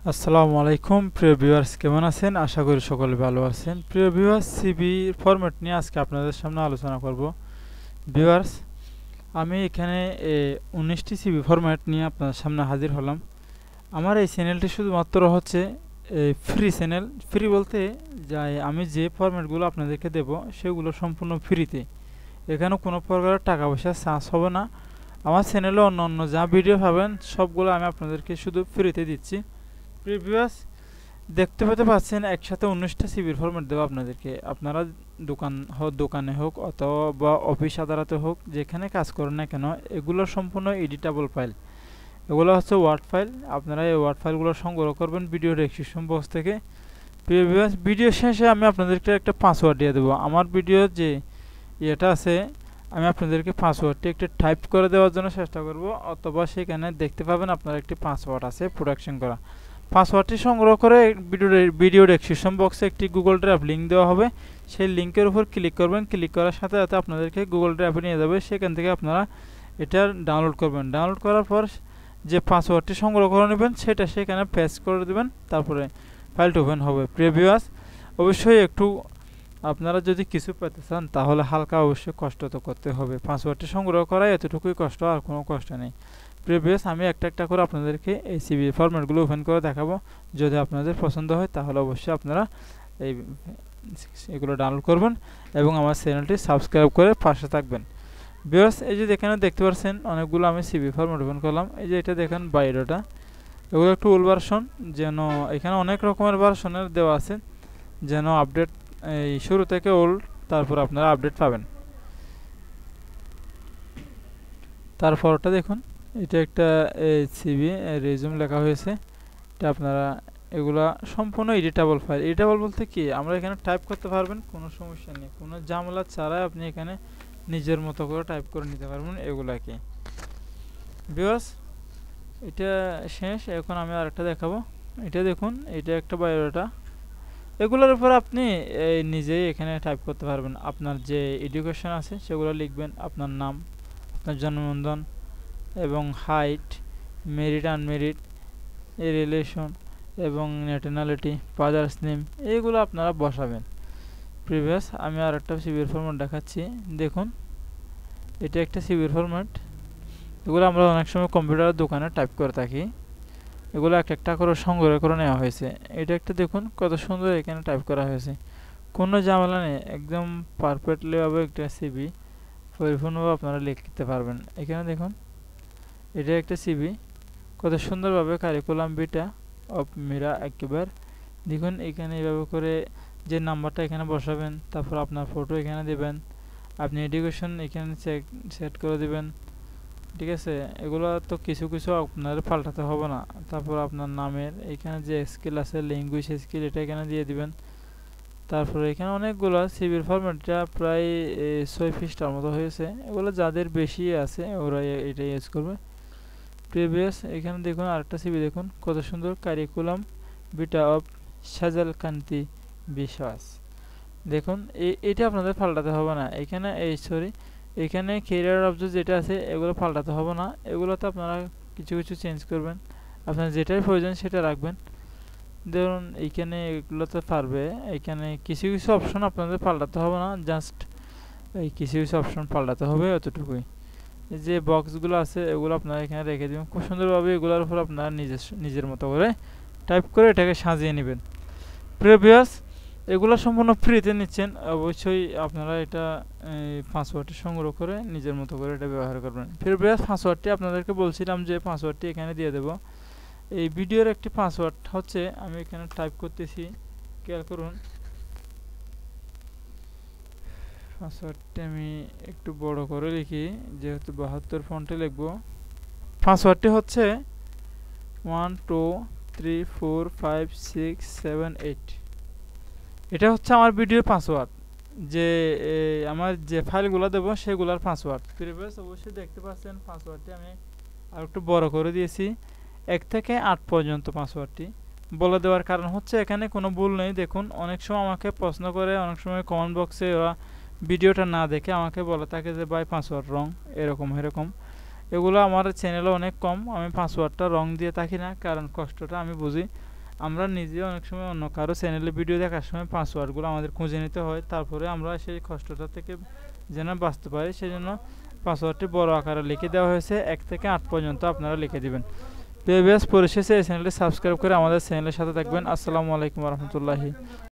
আসসালামু আলাইকুম প্রিয় ভিউয়ার্স, কেমন আছেন? আশা করি সকলে ভালো আছেন। প্রিয় ভিউয়ার্স, সিভি ফরম্যাট নিয়ে আজকে আপনাদের সামনে আলোচনা করব। ভিউয়ার্স, আমি এখানে 19টি সিভি ফরম্যাট নিয়ে আপনাদের সামনে হাজির হলাম। আমার এই চ্যানেলটি শুধুমাত্র হচ্ছে ফ্রি চ্যানেল। ফ্রি বলতে যাই, আমি যে ফরম্যাটগুলো আপনাদেরকে দেব সেগুলো সম্পূর্ণ ফ্রিতে। এখানে কোনো প্রকারের টাকা পয়সা চার্জ হবে না। আমার চ্যানেলে অন্য অন্য যা ভিডিও পাবেন সবগুলো আমি আপনাদেরকে শুধু ফ্রিতে দিচ্ছি। প্রিভিয়াস দেখতে পেতে পাচ্ছেন একসাথে 19টা সিভির ফরম্যাট দেবো আপনাদেরকে। আপনারা দোকানে হোক অথবা অফিস আদালতে হোক, যেখানে কাজ করেন না কেন, এগুলো সম্পূর্ণ এডিটেবল ফাইল। এগুলো হচ্ছে ওয়ার্ড ফাইল। আপনারা এই ওয়ার্ড ফাইলগুলো সংগ্রহ করবেন ভিডিও ডেসক্রিপশন বক্স থেকে। প্রিভিয়াস ভিডিও শেষে আমি আপনাদেরকে একটা পাসওয়ার্ড দিয়ে দেবো। আমার ভিডিও যে ইয়েটা আছে, আমি আপনাদেরকে পাসওয়ার্ডটি একটু টাইপ করে দেওয়ার জন্য চেষ্টা করব, অথবা সেখানে দেখতে পাবেন আপনার একটি পাসওয়ার্ড আছে প্রোডাকশন করা। পাসওয়ার্ডটি সংগ্রহ করে ভিডিও ডেসক্রিপশন বক্সে একটি গুগল ড্রাইভ লিঙ্ক দেওয়া হবে। সেই লিঙ্কের উপর ক্লিক করবেন। ক্লিক করার সাথে সাথে আপনাদেরকে গুগল ড্রাইভে নিয়ে যাবে। সেখান থেকে আপনারা এটা ডাউনলোড করবেন। ডাউনলোড করার পর যে পাসওয়ার্ডটি সংগ্রহ করে নেবেন সেটা সেখানে পেস্ট করে দেবেন। তারপরে ফাইলটি ওপেন হবে। প্রিভিয়াস অবশ্যই একটু আপনারা যদি কিছু পেতে চান তাহলে হালকা অবশ্যই কষ্ট তো করতে হবে। পাসওয়ার্ডটি সংগ্রহ করা এতটুকুই কষ্ট, আর কোনো কষ্ট নেই। প্রিভিয়াস আমি একটা একটা করে আপনাদেরকে এই সিভি ফরম্যাটগুলো ওপেন করে দেখাবো। যদি আপনাদের পছন্দ হয় তাহলে অবশ্যই আপনারা এগুলো ডাউনলোড করবেন এবং আমার চ্যানেলটি সাবস্ক্রাইব করে পাশে থাকবেন। ভিউয়ার্স, এই যে এখানে দেখতে পাচ্ছেন অনেকগুলো আমি সিভি ফরম্যাট ওপেন করলাম। এই যে এটা দেখেন বায়োডাটা, এগুলো একটু ওল্ড ভার্সন, যেন এখানে অনেক রকমের ভার্সনের দেওয়া আছে, যেন আপডেট এই শুরু থেকে ওল্ড, তারপর আপনারা আপডেট পাবেন। তারপরটা দেখুন, এটা একটা সিভি রেজুম লেখা হয়েছে। এটা আপনারা এগুলা সম্পূর্ণ এডিটেবল ফাইল। এডিটেবল বলতে কি, আমরা এখানে টাইপ করতে পারবেন, কোনো সমস্যা নেই, কোনো ঝামেলা ছাড়াই আপনি এখানে নিজের মতো করে টাইপ করে নিতে পারবেন এগুলাকে। ভিউয়ার্স, এটা শেষ। এখন আমি আরেকটা দেখাবো। এটা দেখুন, এটা একটা বায়োডাটা। এগুলোর উপর আপনি নিজেই এখানে টাইপ করতে পারবেন। আপনার যে এডুকেশন আছে সেগুলো লিখবেন, আপনার নাম, আপনার জন্মদিন এবং হাইট, মেরিট আনমেরিট, এই রিলেশন এবং ন্যাশনালিটি, ফাদার্স নেম, এইগুলো আপনারা বসাবেন। প্রিভিয়াস আমি আর একটা সিভির ফরম্যাট দেখাচ্ছি। দেখুন, এটা একটা সিভির ফরম্যাট। এগুলো আমরা অনেক সময় কম্পিউটারের দোকানে টাইপ করে থাকি। এগুলো এক একটা করে সংগ্রহ করে নেওয়া হয়েছে। এটা একটা দেখুন কত সুন্দর এখানে টাইপ করা হয়েছে, কোনো ঝামেলা নেই, একদম পারফেক্টলি ভাবে একটা সিভি পরিপূর্ণভাবে আপনারা লিখতে পারবেন। এখানে দেখুন, এটা একটা সিভি, কত সুন্দরভাবে কারিকুলাম বিটা অফ মিরা একবার। দেখুন এখানে এইভাবে করে যে নাম্বারটা এখানে বসাবেন, তারপর আপনার ফটো এখানে দেবেন, আপনি এডুকেশন এখানে সেট করে দেবেন। ঠিক আছে, এগুলো তো কিছু কিছু আপনার পাল্টাতে হবে না। তারপর আপনার নামের এখানে যে স্কিল আছে, ল্যাঙ্গুয়েজ স্কিল, এটা এখানে দিয়ে দিবেন। তারপরে এখানে অনেকগুলো সিভির ফরম্যাটটা প্রায় 6 পৃষ্ঠার মতো হয়েছে। এগুলো যাদের বেশি আছে ওরা এটা ইউজ করবে। প্রিভিয়াস এখানে দেখুন আরেকটা সিভি দেখুন, কত সুন্দর কারিকুলাম বিটা অফ সাজাল কান্তি বিশ্বাস। দেখুন এটা আপনাদের পাল্টাতে হবে না। এখানে এখানে ক্যারিয়ার অবজেক্ট যেটা আছে এগুলো পাল্টাতে হবে না। এগুলোতে আপনারা কিছু কিছু চেঞ্জ করবেন, আপনার যেটাই প্রয়োজন সেটা রাখবেন। ধরুন এইখানে এগুলোতে পারবে, এখানে কিছু কিছু অপশন আপনাদের পাল্টাতে হবে না, জাস্ট এই কিছু কিছু অপশন পাল্টাতে হবে, অতটুকুই। যে বক্সগুলো আছে এগুলো আপনারা এখানে রেখে দেবেন খুব সুন্দরভাবে। এগুলোর উপর আপনারা নিজের মতো করে টাইপ করে এটাকে সাজিয়ে নেবেন। প্রিভিয়াস এগুলো সম্পূর্ণ ফ্রিতে নিচ্ছেন, অবশ্যই আপনারা এটা পাসওয়ার্ডটি সংগ্রহ করে নিজের মতো করে এটা ব্যবহার করবেন। প্রিভিয়াস পাসওয়ার্ডটি আপনাদেরকে বলছিলাম যে পাসওয়ার্ডটি এখানে দিয়ে দেব। এই ভিডিওর একটি পাসওয়ার্ড হচ্ছে, আমি এখানে টাইপ করতেছি, খেয়াল করুন। পাসওয়ার্ডটি আমি একটু বড় করে লিখি, যেহেতু 72 ফন্টে লিখব। পাসওয়ার্ডটি হচ্ছে 1 2 3 4 5 6 7 8। এটা হচ্ছে আমার ভিডিওর পাসওয়ার্ড, যে আমার যে ফাইলগুলো দেবো সেগুলোর পাসওয়ার্ড। প্রিভিয়াস অবশ্যই দেখতে পাচ্ছেন পাসওয়ার্ডটি আমি আর একটু বড় করে দিয়েছি, 1 থেকে 8 পর্যন্ত পাসওয়ার্ডটি বলে দেওয়ার কারণ হচ্ছে এখানে কোনো ভুল নেই। দেখুন অনেক সময় আমাকে প্রশ্ন করে, অনেক সময় কমেন্ট বক্সে ওরা ভিডিওটা না দেখে আমাকে বলে থাকে যে ভাই পাসওয়ার্ড রং, এরকম এরকম। এগুলো আমার চ্যানেলে অনেক কম, আমি পাসওয়ার্ডটা রং দিয়ে থাকি না, কারণ কষ্টটা আমি বুঝি। আমরা নিজে অনেক সময় অন্য কারো চ্যানেলে ভিডিও দেখার সময় পাসওয়ার্ডগুলো আমাদের খুঁজে নিতে হয়, তারপরে আমরা সেই কষ্টটা থেকে যেন বাঁচতে পারি সেজন্য পাসওয়ার্ডটি বড় আকারে লিখে দেওয়া হয়েছে। 1 থেকে 8 পর্যন্ত আপনারা লিখে দিবেন। পরিশেষে এই চ্যানেলটি সাবস্ক্রাইব করে আমাদের চ্যানেলের সাথে থাকবেন। আসসালামু আলাইকুম রহমতুল্লাহি।